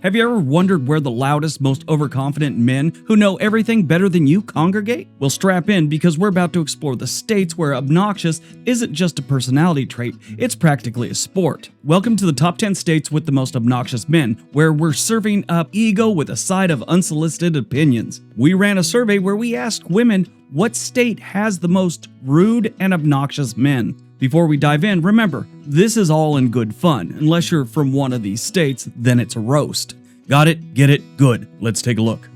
Have you ever wondered where the loudest, most overconfident men who know everything better than you congregate? Well, strap in because we're about to explore the states where obnoxious isn't just a personality trait, it's practically a sport. Welcome to the top 10 states with the most obnoxious men, where we're serving up ego with a side of unsolicited opinions. We ran a survey where we asked women what state has the most rude and obnoxious men. Before we dive in, remember, this is all in good fun. Unless you're from one of these states, then it's a roast. Got it? Get it? Good. Let's take a look.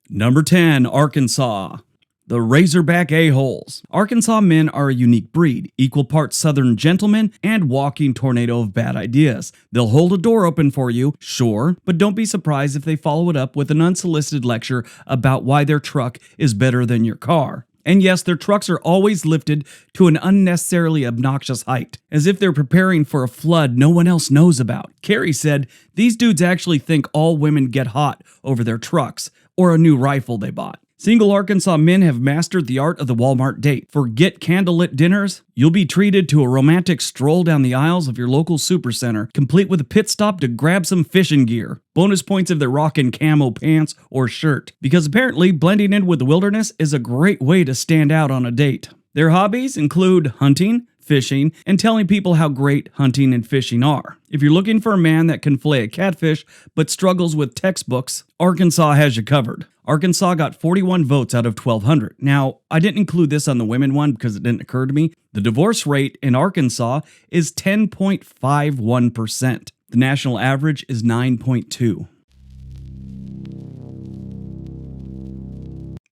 Number 10, Arkansas. The Razorback A-holes. Arkansas men are a unique breed, equal parts Southern gentlemen and walking tornado of bad ideas. They'll hold a door open for you, sure, but don't be surprised if they follow it up with an unsolicited lecture about why their truck is better than your car. And yes, their trucks are always lifted to an unnecessarily obnoxious height, as if they're preparing for a flood no one else knows about. Carrie said, "These dudes actually think all women get hot over their trucks or a new rifle they bought." Single Arkansas men have mastered the art of the Walmart date. Forget candlelit dinners. You'll be treated to a romantic stroll down the aisles of your local supercenter, complete with a pit stop to grab some fishing gear. Bonus points if they're rocking camo pants or shirt, because apparently blending in with the wilderness is a great way to stand out on a date. Their hobbies include hunting, fishing, and telling people how great hunting and fishing are. If you're looking for a man that can fillet a catfish but struggles with textbooks, Arkansas has you covered. Arkansas got 41 votes out of 1,200. Now, I didn't include this on the women one because it didn't occur to me. The divorce rate in Arkansas is 10.51%. The national average is 9.2.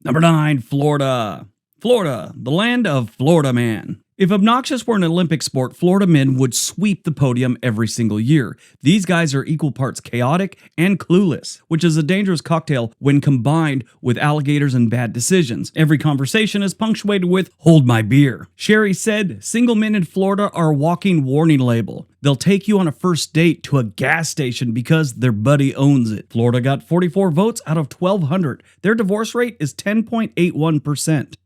Number 9, Florida. Florida, the land of Florida man. If obnoxious were an Olympic sport, Florida men would sweep the podium every single year. These guys are equal parts chaotic and clueless, which is a dangerous cocktail when combined with alligators and bad decisions. Every conversation is punctuated with, "Hold my beer." Sherry said, "Single men in Florida are a walking warning label. They'll take you on a first date to a gas station because their buddy owns it." Florida got 44 votes out of 1,200. Their divorce rate is 10.81%.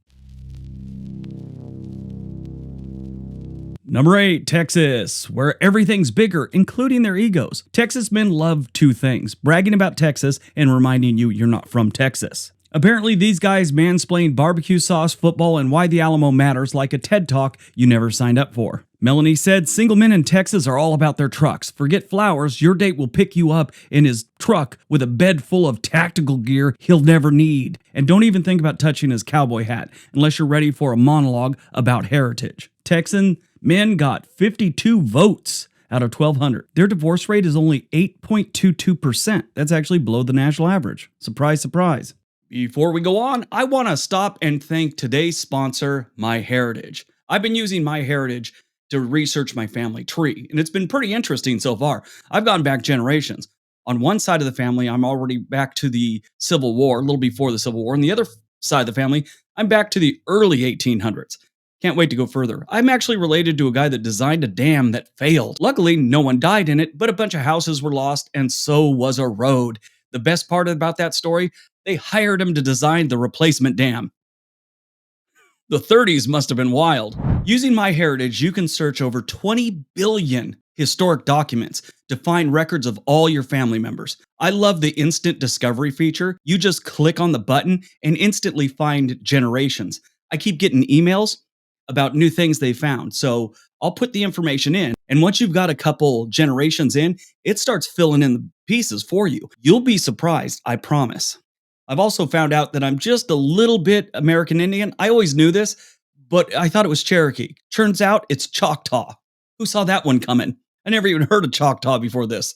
Number 8, Texas, where everything's bigger, including their egos. Texas men love two things: bragging about Texas and reminding you you're not from Texas. Apparently, these guys mansplain barbecue sauce, football, and why the Alamo matters like a TED Talk you never signed up for. Melanie said, "Single men in Texas are all about their trucks. Forget flowers, your date will pick you up in his truck with a bed full of tactical gear he'll never need. And don't even think about touching his cowboy hat unless you're ready for a monologue about heritage." Texan men got 52 votes out of 1,200. Their divorce rate is only 8.22%. That's actually below the national average. Surprise, surprise. Before we go on, I want to stop and thank today's sponsor, MyHeritage. I've been using MyHeritage to research my family tree, and it's been pretty interesting so far. I've gone back generations. On one side of the family, I'm already back to the Civil War, a little before the Civil War. On the other side of the family, I'm back to the early 1800s. Can't wait to go further. I'm actually related to a guy that designed a dam that failed. Luckily, no one died in it, but a bunch of houses were lost, and so was a road. The best part about that story, they hired him to design the replacement dam. The 30s must have been wild. Using MyHeritage, you can search over 20 billion historic documents to find records of all your family members. I love the instant discovery feature. You just click on the button and instantly find generations. I keep getting emails about new things they found, so I'll put the information in, and once you've got a couple generations in, it starts filling in the pieces for you. You'll be surprised, I promise. I've also found out that I'm just a little bit American Indian. I always knew this, but I thought it was Cherokee. Turns out it's Choctaw. Who saw that one coming? I never even heard of Choctaw before this.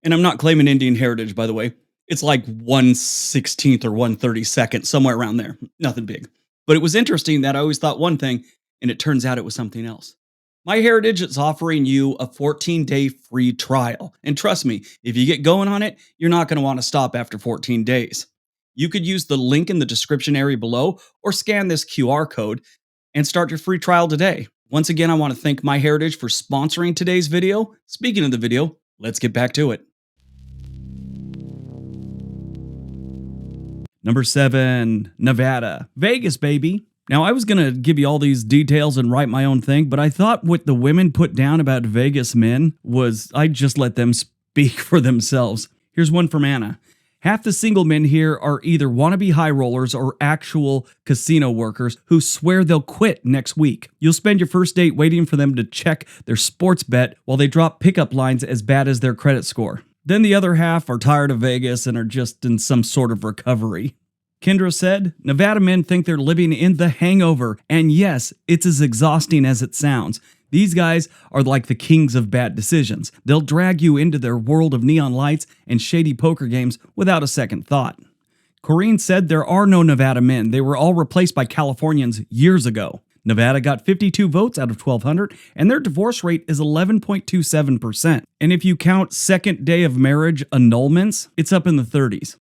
And I'm not claiming Indian heritage, by the way. It's like 1/16th or 1/32nd, somewhere around there. Nothing big. But it was interesting that I always thought one thing, and it turns out it was something else. MyHeritage is offering you a 14-day free trial. And trust me, if you get going on it, you're not going to want to stop after 14 days. You could use the link in the description area below or scan this QR code and start your free trial today. Once again, I want to thank MyHeritage for sponsoring today's video. Speaking of the video, let's get back to it. Number 7, Nevada. Vegas, baby. Now, I was going to give you all these details and write my own thing, but I thought what the women put down about Vegas men was I'd just let them speak for themselves. Here's one from Anna. Half the single men here are either wannabe high rollers or actual casino workers who swear they'll quit next week. You'll spend your first date waiting for them to check their sports bet while they drop pickup lines as bad as their credit score. Then the other half are tired of Vegas and are just in some sort of recovery. Kendra said, Nevada men think they're living in the hangover, and yes, it's as exhausting as it sounds. These guys are like the kings of bad decisions. They'll drag you into their world of neon lights and shady poker games without a second thought. Corrine said there are no Nevada men. They were all replaced by Californians years ago. Nevada got 52 votes out of 1,200, and their divorce rate is 11.27%. And if you count second day of marriage annulments, it's up in the 30s.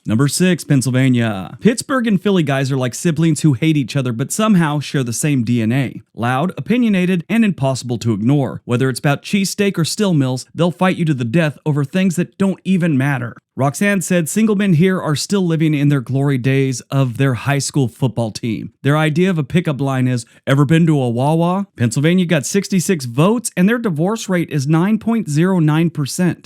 Number 6, Pennsylvania. Pittsburgh and Philly guys are like siblings who hate each other but somehow share the same DNA. Loud, opinionated, and impossible to ignore. Whether it's about cheesesteak or still mills, they'll fight you to the death over things that don't even matter. Roxanne said single men here are still living in their glory days of their high school football team. Their idea of a pickup line is, ever been to a Wawa? Pennsylvania got 66 votes and their divorce rate is 9.09%.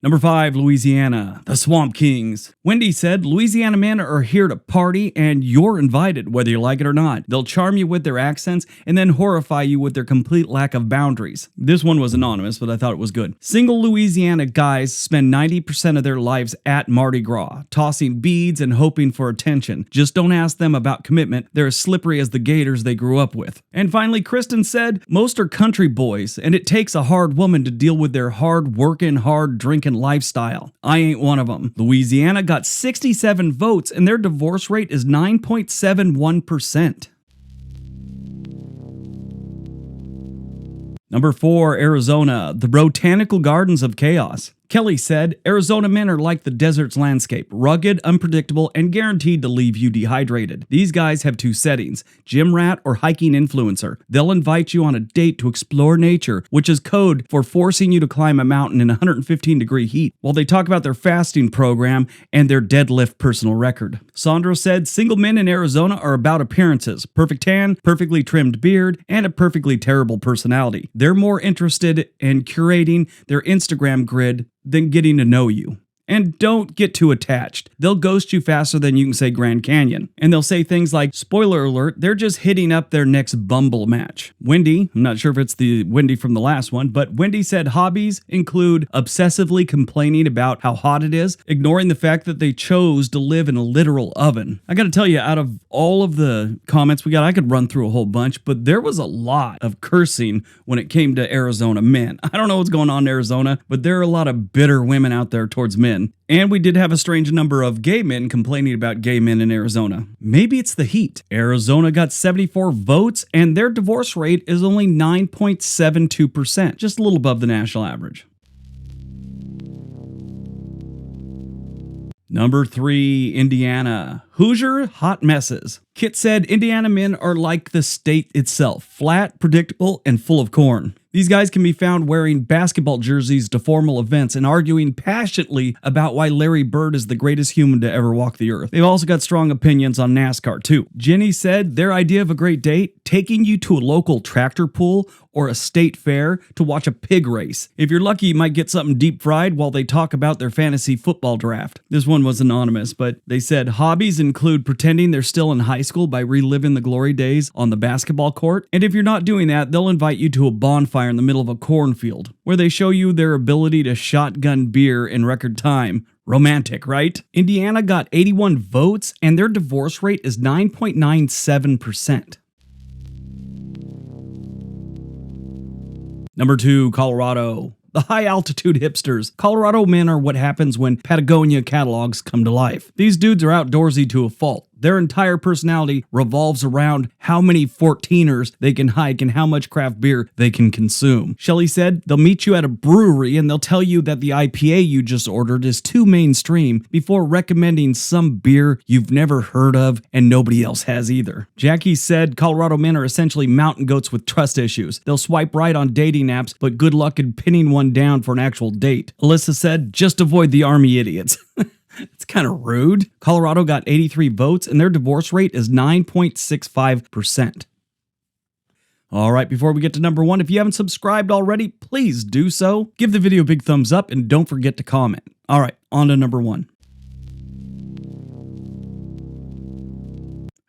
Number 5, Louisiana, the Swamp Kings. Wendy said, Louisiana men are here to party and you're invited, whether you like it or not. They'll charm you with their accents and then horrify you with their complete lack of boundaries. This one was anonymous, but I thought it was good. Single Louisiana guys spend 90% of their lives at Mardi Gras, tossing beads and hoping for attention. Just don't ask them about commitment. They're as slippery as the gators they grew up with. And finally, Kristen said, most are country boys, and it takes a hard woman to deal with their hard working, hard drinking lifestyle. I ain't one of them. Louisiana got 67 votes and their divorce rate is 9.71%. Number 4, Arizona, the botanical gardens of chaos. Kelly said, Arizona men are like the desert's landscape, rugged, unpredictable, and guaranteed to leave you dehydrated. These guys have 2 settings, gym rat or hiking influencer. They'll invite you on a date to explore nature, which is code for forcing you to climb a mountain in 115-degree heat, while they talk about their fasting program and their deadlift personal record. Sandra said, single men in Arizona are about appearances, perfect tan, perfectly trimmed beard, and a perfectly terrible personality. They're more interested in curating their Instagram grid than getting to know you. And don't get too attached. They'll ghost you faster than you can say Grand Canyon. And they'll say things like, spoiler alert, they're just hitting up their next Bumble match. Wendy, I'm not sure if it's the Wendy from the last one, but Wendy said hobbies include obsessively complaining about how hot it is, ignoring the fact that they chose to live in a literal oven. I gotta tell you, out of all of the comments we got, I could run through a whole bunch, but there was a lot of cursing when it came to Arizona men. I don't know what's going on in Arizona, but there are a lot of bitter women out there towards men. And we did have a strange number of gay men complaining about gay men in Arizona. Maybe it's the heat. Arizona got 74 votes and their divorce rate is only 9.72%, just a little above the national average. Number 3, Indiana. Hoosier hot messes. Kit said Indiana men are like the state itself, flat, predictable, and full of corn. These guys can be found wearing basketball jerseys to formal events and arguing passionately about why Larry Bird is the greatest human to ever walk the earth. They've also got strong opinions on NASCAR too. Jenny said their idea of a great date, taking you to a local tractor pool or a state fair to watch a pig race. If you're lucky, you might get something deep fried while they talk about their fantasy football draft. This one was anonymous, but they said hobbies include pretending they're still in high school by reliving the glory days on the basketball court. And if you're not doing that, they'll invite you to a bonfire in the middle of a cornfield where they show you their ability to shotgun beer in record time. Romantic, right? Indiana got 81 votes and their divorce rate is 9.97%. Number 2, Colorado. The high-altitude hipsters. Colorado men are what happens when Patagonia catalogs come to life. These dudes are outdoorsy to a fault. Their entire personality revolves around how many 14ers they can hike and how much craft beer they can consume. Shelley said they'll meet you at a brewery and they'll tell you that the IPA you just ordered is too mainstream before recommending some beer you've never heard of and nobody else has either. Jackie said Colorado men are essentially mountain goats with trust issues. They'll swipe right on dating apps, but good luck in pinning one down for an actual date. Alyssa said, just avoid the army idiots. It's kind of rude. Colorado got 83 votes and their divorce rate is 9.65%. All right, before we get to number 1, if you haven't subscribed already, please do so. Give the video a big thumbs up and don't forget to comment. All right, on to number 1.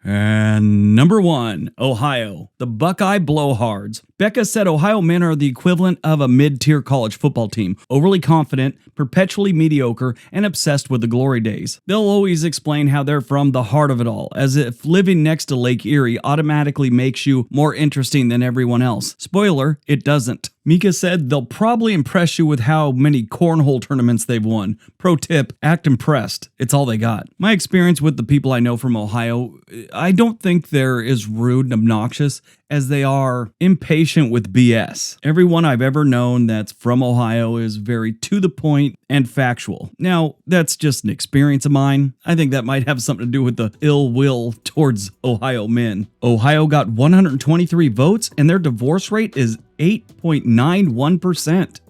And number 1, Ohio, the Buckeye Blowhards. Becca said Ohio men are the equivalent of a mid-tier college football team, overly confident, perpetually mediocre, and obsessed with the glory days. They'll always explain how they're from the heart of it all, as if living next to Lake Erie automatically makes you more interesting than everyone else. Spoiler, it doesn't. Mika said they'll probably impress you with how many cornhole tournaments they've won. Pro tip, act impressed. It's all they got. My experience with the people I know from Ohio, I don't think they're as rude and obnoxious as they are impatient with BS. Everyone I've ever known that's from Ohio is very to the point and factual. Now, that's just an experience of mine. I think that might have something to do with the ill will towards Ohio men. Ohio got 123 votes and their divorce rate is 8.91%.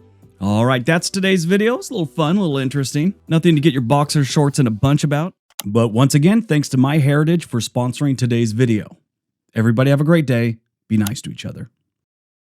All right, that's today's video. It's a little fun, a little interesting. Nothing to get your boxer shorts in a bunch about. But once again, thanks to MyHeritage for sponsoring today's video. Everybody have a great day. Be nice to each other.